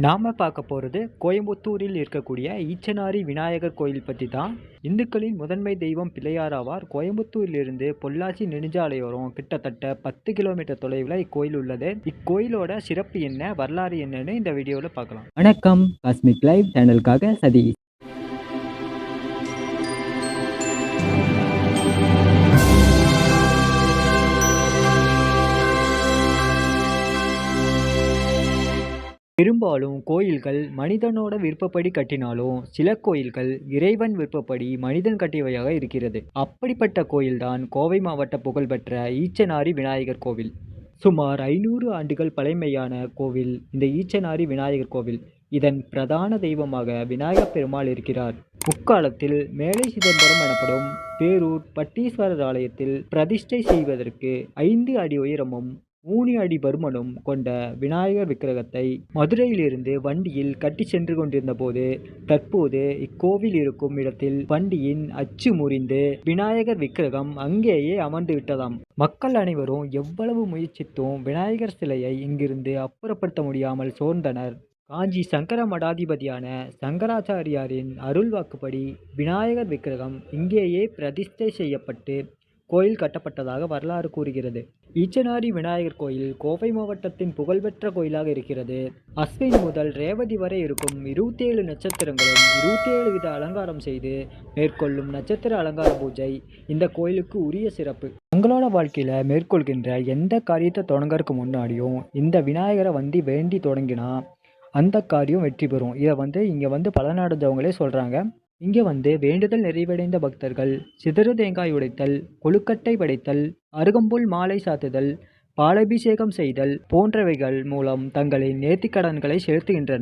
நாம பார்க்க போகிறது கோயம்புத்தூரில் இருக்கக்கூடிய ஈச்சனாரி விநாயகர் கோயில் பற்றி தான். இந்துக்களின் முதன்மை தெய்வம் பிள்ளையார் ஆவார். கோயம்புத்தூரிலிருந்து பொள்ளாச்சி நெடுஞ்சாலையோரம் கிட்டத்தட்ட 10 கிலோமீட்டர் தொலைவில் இக்கோயில் உள்ளது. இக்கோயிலோட சிறப்பு என்ன, வரலாறு என்னன்னு இந்த வீடியோவில் பார்க்கலாம். வணக்கம், காஸ்மிக் லைவ் சேனலுக்காக சதீஷ். பெரும்பாலும் கோயில்கள் மனிதனோட விருப்பப்படி கட்டினாலும் சில கோயில்கள் இறைவன் விருப்பப்படி மனிதன் கட்டியவையாக இருக்கிறது. அப்படிப்பட்ட கோயில்தான் கோவை மாவட்ட புகழ்பெற்ற ஈச்சனாரி விநாயகர் கோவில். சுமார் 500 ஆண்டுகள் பழமையான கோவில் இந்த ஈச்சனாரி விநாயகர் கோவில். இதன் பிரதான தெய்வமாக விநாயகப் பெருமாள் இருக்கிறார். முக்காலத்தில் மேலை சிதம்பரம் எனப்படும் பேரூர் பட்டீஸ்வரர் ஆலயத்தில் பிரதிஷ்டை செய்வதற்கு 5 அடி உயரமும் 3 அடி பருமனும் கொண்ட விநாயகர் விக்கிரகத்தை மதுரையிலிருந்து வண்டியில் கட்டி சென்று கொண்டிருந்த போது தற்போது இக்கோவில் இருக்கும் இடத்தில் வண்டியின் அச்சு முறிந்து விநாயகர் விக்கிரகம் அங்கேயே அமர்ந்து விட்டதாம். மக்கள் அனைவரும் எவ்வளவு முயற்சித்தும் விநாயகர் சிலையை இங்கிருந்து அப்புறப்படுத்த முடியாமல் சோர்ந்தனர். காஞ்சி சங்கர மடாதிபதியான சங்கராச்சாரியாரின் அருள் வாக்குப்படி விநாயகர் விக்கிரகம் இங்கேயே பிரதிஷ்டை செய்யப்பட்டு கோயில் கட்டப்பட்டதாக வரலாறு கூறுகிறது. ஈச்சனாரி விநாயகர் கோயில் கோவை மாவட்டத்தின் புகழ்பெற்ற கோயிலாக இருக்கிறது. அஸ்வினி முதல் ரேவதி வரை இருக்கும் 27 நட்சத்திரங்களும் 27 வித அலங்காரம் செய்து மேற்கொள்ளும் நட்சத்திர அலங்கார பூஜை இந்த கோயிலுக்கு உரிய சிறப்பு. உங்களோட வாழ்க்கையில் மேற்கொள்கின்ற எந்த காரியத்தை தொடங்கறதுக்கு முன்னாடியும் இந்த விநாயகரை வேண்டி தொடங்கினா அந்த காரியம் வெற்றி பெறும். இதை இங்கே பலனடைஞ்சவங்களே சொல்கிறாங்க. இங்கே வேண்டுதல் நிறைவடைந்த பக்தர்கள் சிதறு தேங்காய் உடைத்தல், கொழுக்கட்டை படைத்தல், அருகம்புல் மாலை சாத்துதல், பாலபிஷேகம் செய்தல் போன்றவைகள் மூலம் தங்களின் நேர்த்திக்கடன்களை செலுத்துகின்றனர்.